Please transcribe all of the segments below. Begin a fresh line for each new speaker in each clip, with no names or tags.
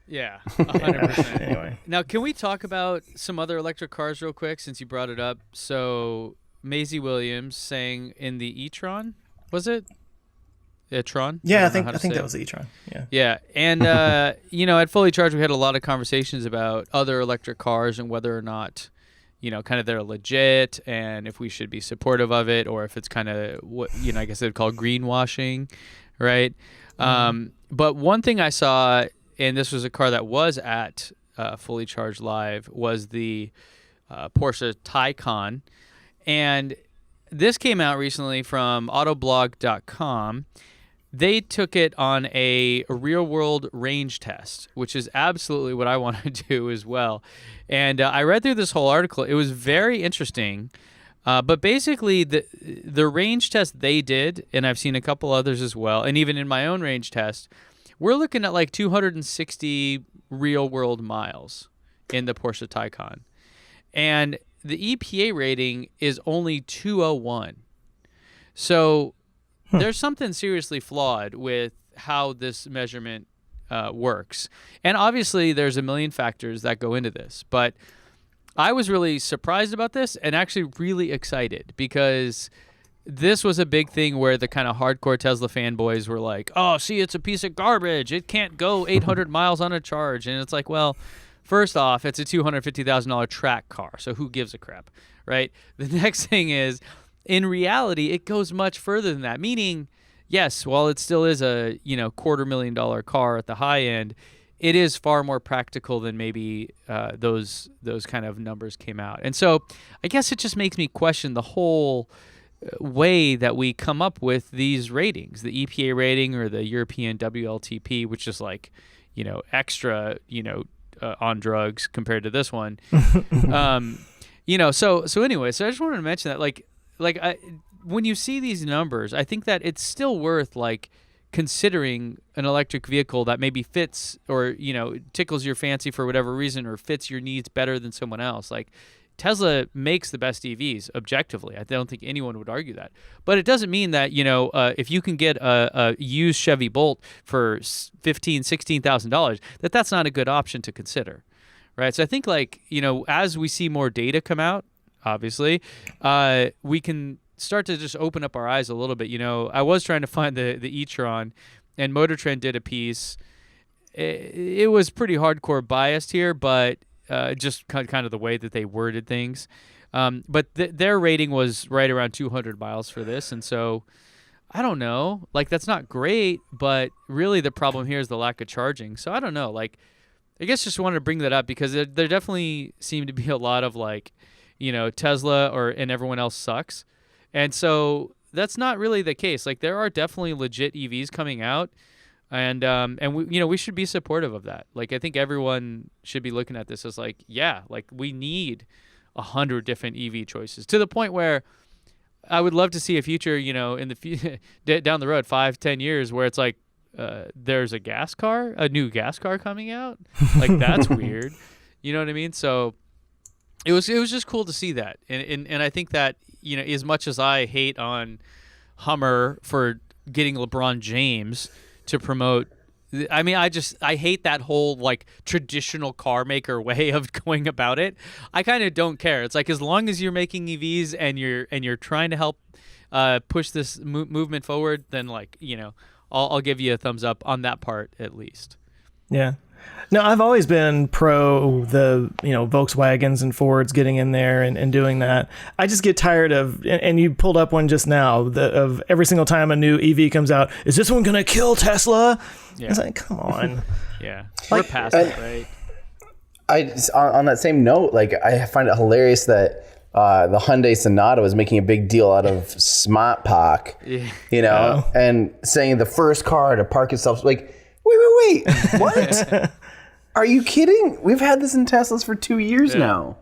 Yeah, 100%.
Anyway.
Now, can we talk about some other electric cars real quick since you brought it up? So, Maisie Williams sang in the e-tron, was it? E-tron?
Yeah, I
don't know how to
think
say
that
it.
was the e-tron. Yeah.
Yeah, and at Fully Charged, we had a lot of conversations about other electric cars and whether or not, kind of they're legit and if we should be supportive of it or if it's kind of what I guess they'd call greenwashing, right? But one thing I saw, and this was a car that was at Fully Charged Live, was the Porsche Taycan, and this came out recently from Autoblog.com. They took it on a real-world range test, which is absolutely what I want to do as well. And I read through this whole article. It was very interesting. But basically, the range test they did, and I've seen a couple others as well, and even in my own range test, we're looking at like 260 real-world miles in the Porsche Taycan. And the EPA rating is only 201. So there's something seriously flawed with how this measurement works. And obviously, there's a million factors that go into this. But I was really surprised about this and actually really excited because this was a big thing where the kind of hardcore Tesla fanboys were like, oh, see, it's a piece of garbage. It can't go 800 miles on a charge. And it's like, well, first off, it's a $250,000 track car. So who gives a crap, right? The next thing is, in reality, it goes much further than that. Meaning, yes, while it still is a $250,000 car at the high end, it is far more practical than maybe those kind of numbers came out. And so I guess it just makes me question the whole way that we come up with these ratings, the EPA rating or the European WLTP, which is like, extra, on drugs compared to this one. So anyway, so I just wanted to mention that when you see these numbers, I think that it's still worth considering an electric vehicle that maybe fits or tickles your fancy for whatever reason or fits your needs better than someone else. Like Tesla makes the best EVs objectively. I don't think anyone would argue that. But it doesn't mean that if you can get a used Chevy Bolt for $15,000, $16,000, that's not a good option to consider, right? So I think as we see more data come out, obviously, we can start to just open up our eyes a little bit. I was trying to find the e-tron, and Motor Trend did a piece. It was pretty hardcore biased here, but just kind of the way that they worded things. But their rating was right around 200 miles for this, and so I don't know. That's not great, but really the problem here is the lack of charging. So I don't know. I guess just wanted to bring that up because there definitely seem to be a lot of Tesla and everyone else sucks. And so that's not really the case. There are definitely legit EVs coming out, and we should be supportive of that. I think everyone should be looking at this as we need 100 different EV choices to the point where I would love to see a future, in the down the road, 5-10 years, where it's there's a new gas car coming out. That's weird. You know what I mean? So it was just cool to see that, and I think that as much as I hate on Hummer for getting LeBron James to promote, I mean, I hate that whole traditional car maker way of going about it. I kind of don't care. It's as long as you're making EVs and you're trying to help push this movement forward, then I'll give you a thumbs up on that part at least.
Yeah. No, I've always been pro the, Volkswagens and Fords getting in there and doing that. I just get tired of, and you pulled up one just now, of every single time a new EV comes out, is this one going to kill Tesla? Yeah. It's come on.
Yeah. We're past it, right?
On that same note, I find it hilarious that the Hyundai Sonata was making a big deal out of Smart Park, and saying the first car to park itself, wait, what? Are you kidding? We've had this in Teslas for 2 years now.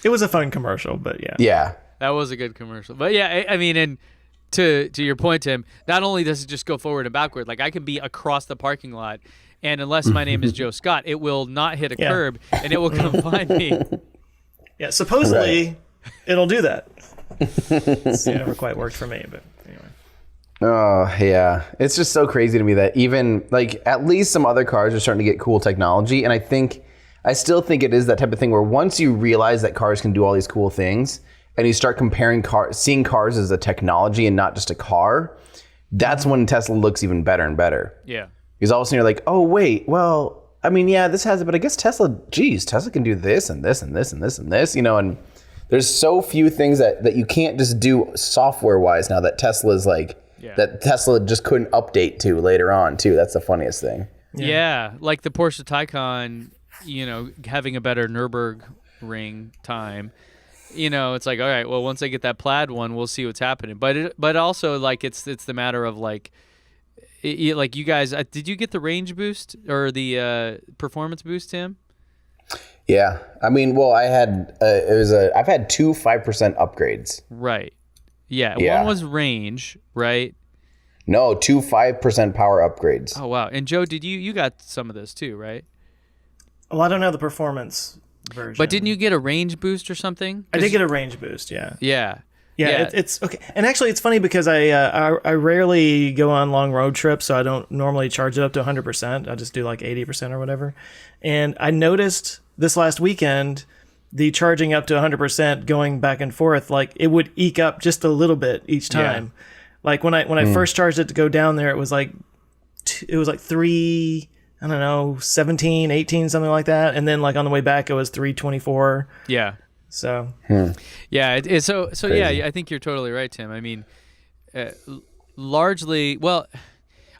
It was a fun commercial, but yeah.
Yeah.
That was a good commercial. But yeah, I mean, and to your point, Tim, not only does it just go forward and backward, I can be across the parking lot, and unless my name is Joe Scott, it will not hit a curb, and it will come find me.
Yeah, supposedly it'll do that. It's never quite worked for me, but anyway.
Oh, yeah. It's just so crazy to me that even, like, at least some other cars are starting to get cool technology. And I still think it is that type of thing where once you realize that cars can do all these cool things and you start comparing seeing cars as a technology and not just a car, that's when Tesla looks even better and better.
Yeah.
Because all of a sudden you're like, oh, wait, well, I mean, yeah, this has it, but I guess Tesla can do this and this and this and this and this, and there's so few things that you can't just do software-wise now that Tesla's like, that Tesla just couldn't update to later on, too. That's the funniest thing.
Yeah, like the Porsche Taycan, having a better Nürburgring time. It's like, all right, well, once I get that plaid one, we'll see what's happening. But also, like, it's the matter of, like, like you guys, did you get the range boost or the performance boost, Tim?
Yeah. I mean, well, I've had two 5% upgrades.
Right. Yeah. One was range, right?
No, two 5% power upgrades.
Oh, wow. And Joe, did you got some of this too, right?
Well, I don't know the performance version.
But didn't you get a range boost or something?
I did get a range boost, yeah.
Yeah.
Yeah, it's okay. And actually, it's funny because I rarely go on long road trips, so I don't normally charge it up to 100%. I just do like 80% or whatever. And I noticed this last weekend, the charging up to 100% going back and forth, like it would eke up just a little bit each time. Yeah. Like when I first charged it to go down there, it was like 3, I don't know, 17, 18, something like that. And then like on the way back, it was 324.
Yeah.
So
yeah, so yeah, I think you're totally right, Tim. I mean, largely, well,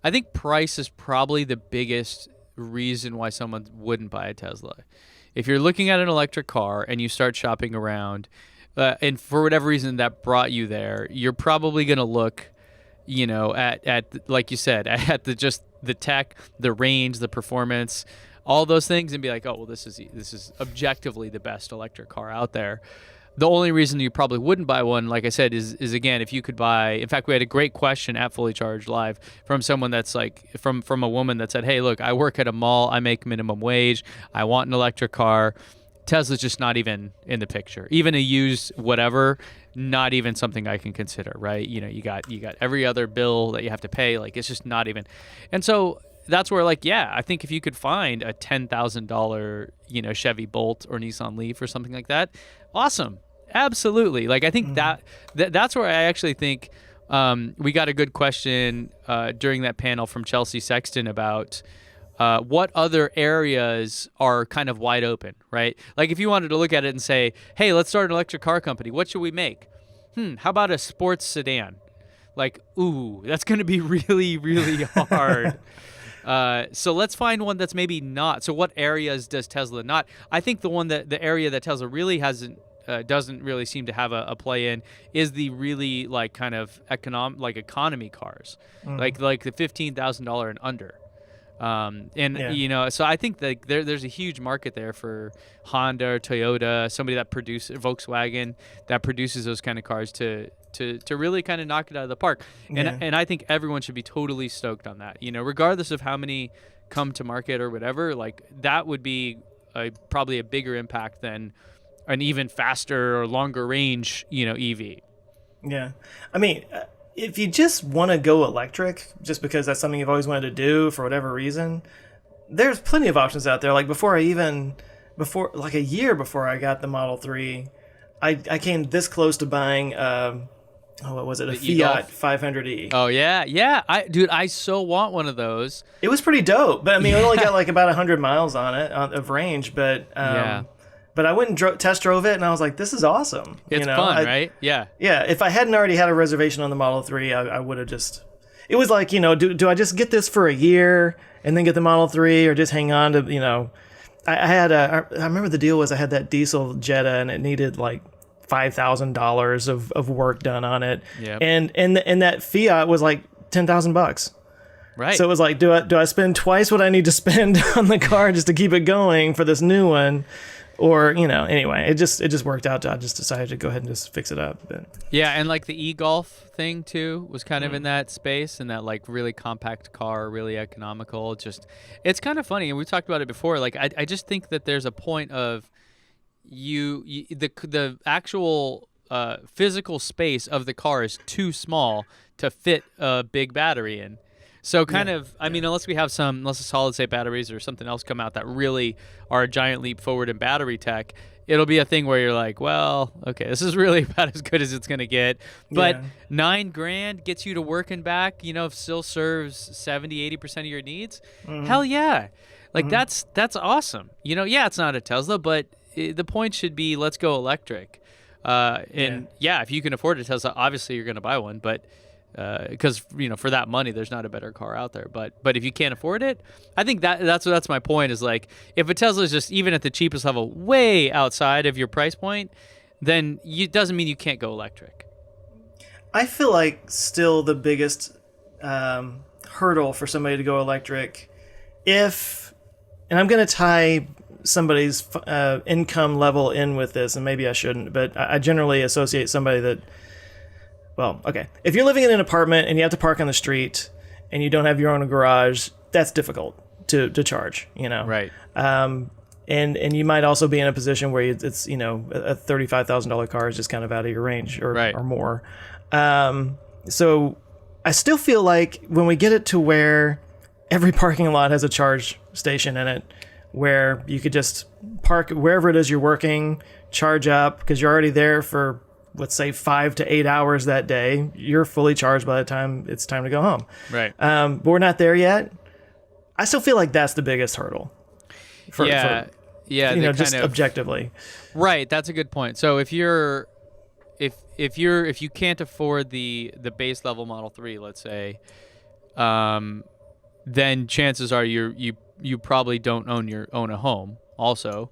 I think price is probably the biggest reason why someone wouldn't buy a Tesla. If you're looking at an electric car and you start shopping around, and for whatever reason that brought you there, you're probably going to look, at like you said, at the tech, the range, the performance, all those things, and be like, oh, well, this is objectively the best electric car out there. The only reason you probably wouldn't buy one, like I said, is again, if you could buy. In fact, we had a great question at Fully Charged Live from someone that's like from a woman that said, hey, look, I work at a mall, I make minimum wage, I want an electric car. Tesla's just not even in the picture. Even a used whatever, not even something I can consider, right? You got every other bill that you have to pay, like it's just not even. And so that's where, like, yeah, I think if you could find a $10,000, Chevy Bolt or Nissan Leaf or something like that, awesome, absolutely. Like, I think that's where I actually think we got a good question during that panel from Chelsea Sexton about what other areas are kind of wide open, right? Like, if you wanted to look at it and say, hey, let's start an electric car company, what should we make? How about a sports sedan? Like, ooh, that's going to be really, really hard. So let's find one that's maybe not. So what areas does Tesla not? I think the area that Tesla really doesn't really seem to have a play in is the really like kind of economy cars, like the $15,000 and under. So I think that there's a huge market there for Honda or Toyota, somebody that produces Volkswagen that produces those kind of cars to really kind of knock it out of the park. And I think everyone should be totally stoked on that. Regardless of how many come to market or whatever, like that would be probably a bigger impact than an even faster or longer range, EV.
Yeah. I mean, if you just want to go electric, just because that's something you've always wanted to do for whatever reason, there's plenty of options out there. Like like a year before I got the Model 3, I came this close to buying, what was it? A Fiat 500e.
Oh yeah. I so want one of those.
It was pretty dope, but I mean, it only got like about 100 miles on it of range, but But I went and test drove it, and I was like, "This is awesome."
It's fun, right? Yeah.
Yeah. If I hadn't already had a reservation on the Model 3, I would have just. It was like, do I just get this for a year and then get the Model 3, or just hang on to, I remember the deal was I had that diesel Jetta, and it needed like $5,000 of work done on it, and that Fiat was like $10,000.
Right.
So it was like, do I spend twice what I need to spend on the car just to keep it going for this new one? Or, anyway, it just worked out. I just decided to go ahead and just fix it up. But.
Yeah, and like the e-Golf thing too was kind of in that space, and that like really compact car, really economical. It's kind of funny, and we talked about it before. Like I just think that there's a point of the actual physical space of the car is too small to fit a big battery in. So I mean, unless we have unless the solid state batteries or something else come out that really are a giant leap forward in battery tech, it'll be a thing where you're like, well, okay, this is really about as good as it's going to get. But $9,000 gets you to work and back, still serves 70-80% of your needs. Hell yeah. Like that's awesome. It's not a Tesla, but the point should be, let's go electric. If you can afford a Tesla, obviously you're going to buy one, but because for that money there's not a better car out there, but if you can't afford it, I think that's my point, is like, if a Tesla is just even at the cheapest level way outside of your price point, then it doesn't mean you can't go electric.
I feel like still the biggest hurdle for somebody to go electric, and I'm going to tie somebody's income level in with this, and maybe I shouldn't, but I generally associate somebody that, well, okay, if you're living in an apartment and you have to park on the street and you don't have your own garage, that's difficult to charge,
Right.
And you might also be in a position where it's a $35,000 car is just kind of out of your range or more. So I still feel like when we get it to where every parking lot has a charge station in it, where you could just park wherever it is you're working, charge up, because you're already there for, let's say, 5 to 8 hours that day. You're fully charged by the time it's time to go home.
Right.
But we're not there yet. I still feel like that's the biggest hurdle. Just objectively. Right.
That's a good point. So if you can't afford the base level Model 3, let's say, then chances are you probably don't own a home also,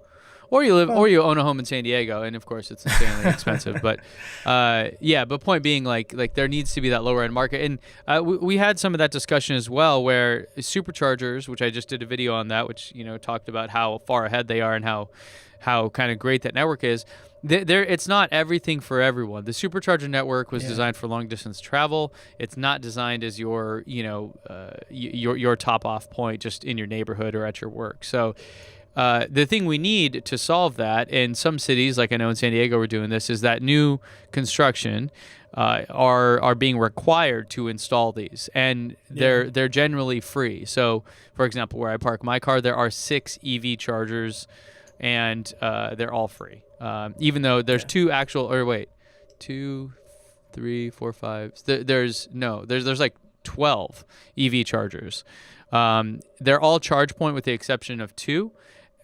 or you own a home in San Diego, and of course it's insanely expensive. But but point being, like there needs to be that lower end market, and we had some of that discussion as well, where superchargers, which I just did a video on that, which talked about how far ahead they are and how kind of great that network is. It's not everything for everyone. The supercharger network was designed for long distance travel. It's not designed as your top off point just in your neighborhood or at your work. So the thing we need to solve that, in some cities, like I know in San Diego we're doing this, is that new construction are being required to install these, and they're generally free. So, for example, where I park my car, there are 6 EV chargers, and they're all free. Even though there's 2 3, 4, 5. There's like 12 EV chargers. They're all charge point with the exception of 2,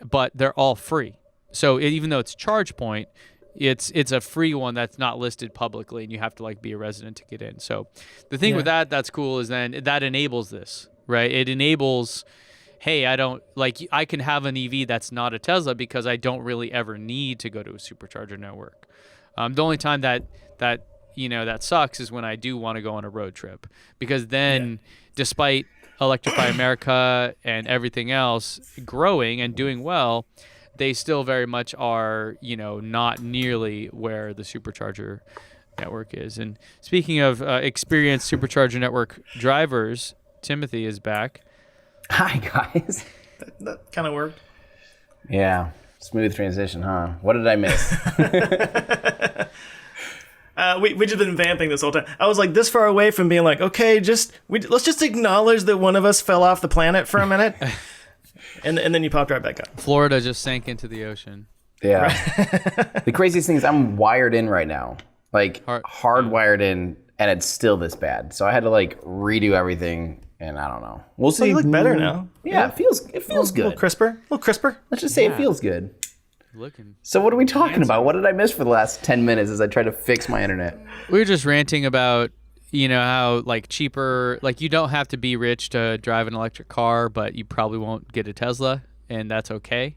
but they're all free. So even though it's charge point, it's a free one that's not listed publicly, and you have to be a resident to get in. So the thing with that's cool is then that enables this, right? It enables, hey, I can have an EV that's not a Tesla because I don't really ever need to go to a supercharger network. The only time that sucks is when I do want to go on a road trip, because then despite Electrify America and everything else growing and doing well, they still very much are, not nearly where the supercharger network is. And speaking of experienced supercharger network drivers, Timothy is back.
Hi, guys.
That kind of worked.
Yeah. Smooth transition, huh? What did I miss?
We just been vamping this whole time. I was like this far away from being like, okay, let's just acknowledge that one of us fell off the planet for a minute. and then you popped right back up.
Florida just sank into the ocean.
Yeah. Right. The craziest thing is I'm wired in right now. Hardwired in, and it's still this bad. So I had to redo everything. And I don't know. We'll see.
You look better now.
Yeah, it feels good.
A little crisper.
Let's just say it feels good.
Looking.
So what are we talking about? What did I miss for the last 10 minutes as I try to fix my internet?
We were just ranting about, how cheaper, you don't have to be rich to drive an electric car, but you probably won't get a Tesla, and that's okay.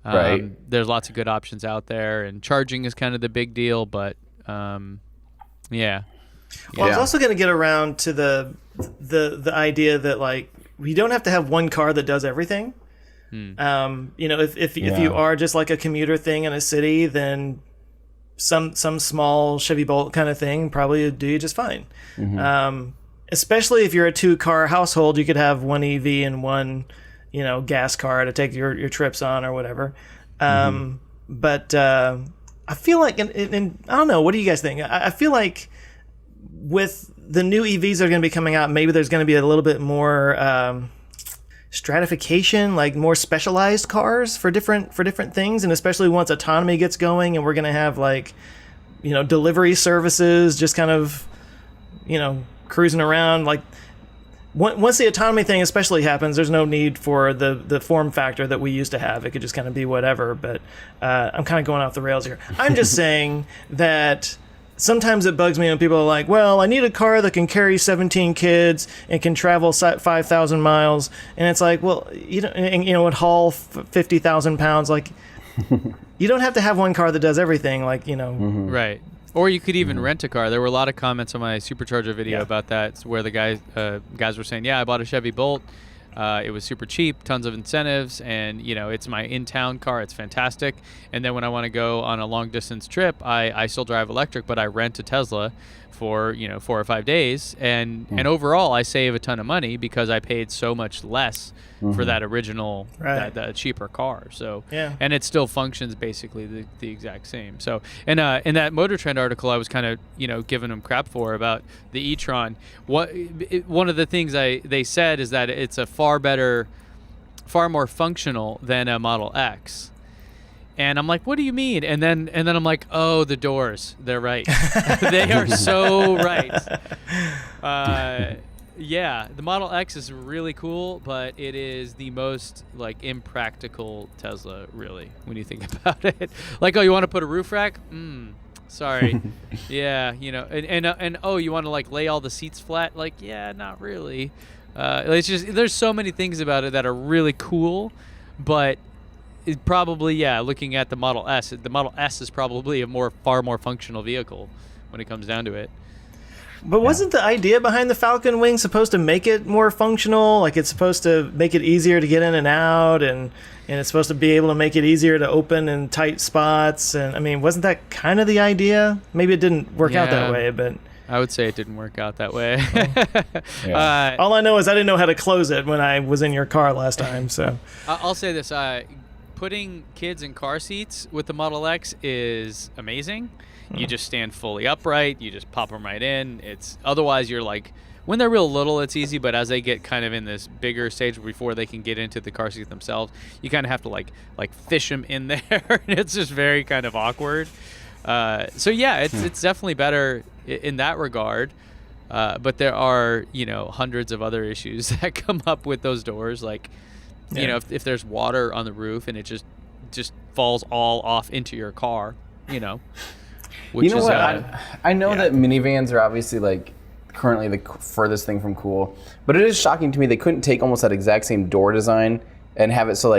Right.
There's lots of good options out there, and charging is kind of the big deal, but yeah.
Well, I was also going to get around to the idea that we don't have to have one car that does everything. If you are just a commuter thing in a city, then some small Chevy Bolt kind of thing probably do you just fine. Mm-hmm. Especially if you're a 2-car household, you could have one EV and one gas car to take your trips on or whatever. But I feel like, and I don't know, what do you guys think? I feel like with the new EVs that are going to be coming out, maybe there's going to be a little bit more stratification, like more specialized cars for different things, and especially once autonomy gets going, and we're going to have like, delivery services, just kind of, cruising around. Like once the autonomy thing especially happens, there's no need for the form factor that we used to have. It could just kind of be whatever. But I'm kind of going off the rails here. I'm just saying that sometimes it bugs me when people are like, well, I need a car that can carry 17 kids and can travel 5,000 miles. And it's like, well, would haul 50,000 pounds. Like, you don't have to have one car that does everything. Like,
Right. Or you could even rent a car. There were a lot of comments on my Supercharger video about that, where the guys were saying, yeah, I bought a Chevy Bolt. It was super cheap, tons of incentives, and it's my in-town car. It's fantastic. And then when I want to go on a long-distance trip, I still drive electric, but I rent a Tesla for 4 or 5 days, and overall I save a ton of money because I paid so much less for that original that cheaper car. So and it still functions basically the exact same. So in that Motor Trend article, I was kind of giving them crap for about the e-tron. One of the things they said is that it's a far more functional than a Model X. And I'm like, what do you mean? And then I'm like, oh, the doors. They're right. They are so right. Yeah, the Model X is really cool, but it is the most impractical Tesla, really, when you think about it. Like, oh, you want to put a roof rack? Sorry. Yeah, and oh, you want to lay all the seats flat? Like, yeah, not really. It's just there's so many things about it that are really cool, but it probably looking at the Model S is probably a far more functional vehicle when it comes down to it.
But wasn't the idea behind the Falcon Wing supposed to make it more functional? Like, it's supposed to make it easier to get in and out, and it's supposed to be able to make it easier to open in tight spots. And I mean, wasn't that kind of the idea? Maybe it didn't work out that way, but
I would say it didn't work out that way.
All I know is I didn't know how to close it when I was in your car last time. So
I'll say this: putting kids in car seats with the Model X is amazing. You just stand fully upright. You just pop them right in. Otherwise you're when they're real little, it's easy, but as they get kind of in this bigger stage before they can get into the car seat themselves, you kind of have to fish them in there. It's just very kind of awkward. So yeah, it's definitely better in that regard. But there are hundreds of other issues that come up with those doors. If there's water on the roof and it just falls all off into your car, Which
what? I know that minivans are obviously currently the furthest thing from cool, but it is shocking to me they couldn't take almost that exact same door design and have it so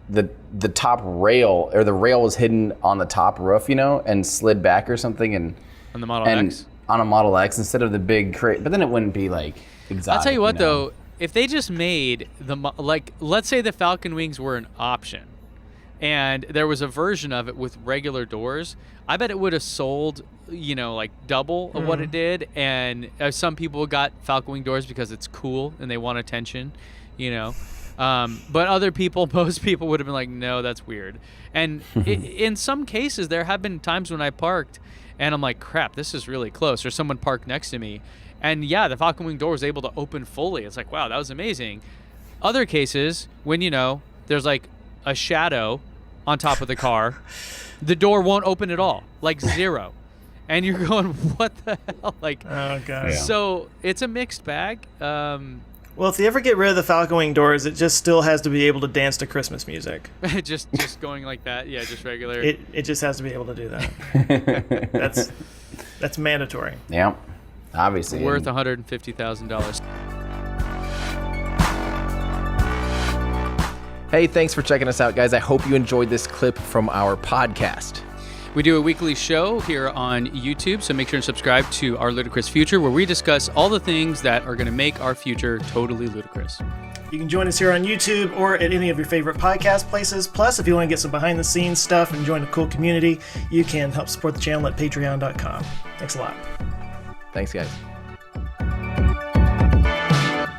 the top rail or the rail was hidden on the top roof, and slid back or something, and
on the Model X,
on a Model X instead of the big crate. But then it wouldn't be exotic.
I'll tell you what though, if they just made let's say the Falcon Wings were an option, and there was a version of it with regular doors, I bet it would have sold, double of what it did. And some people got Falcon Wing doors because it's cool and they want attention, But other people, most people would have been like, no, that's weird. And in some cases, there have been times when I parked and I'm like, crap, this is really close. Or someone parked next to me. And yeah, the Falcon Wing door was able to open fully. It's like, wow, that was amazing. Other cases, when, there's a shadow on top of the car, the door won't open at all, zero. And you're going, what the hell?
Oh, God.
So it's a mixed bag.
Well, if they ever get rid of the Falcon Wing doors, it just still has to be able to dance to Christmas music.
just going like that? Yeah, just regular.
It just has to be able to do that. That's mandatory.
Yeah, obviously.
Worth $150,000.
Hey, thanks for checking us out, guys. I hope you enjoyed this clip from our podcast.
We do a weekly show here on YouTube, so make sure to subscribe to Our Ludicrous Future, where we discuss all the things that are going to make our future totally ludicrous.
You can join us here on YouTube or at any of your favorite podcast places. Plus, if you want to get some behind-the-scenes stuff and join a cool community, you can help support the channel at patreon.com. Thanks a lot.
Thanks, guys.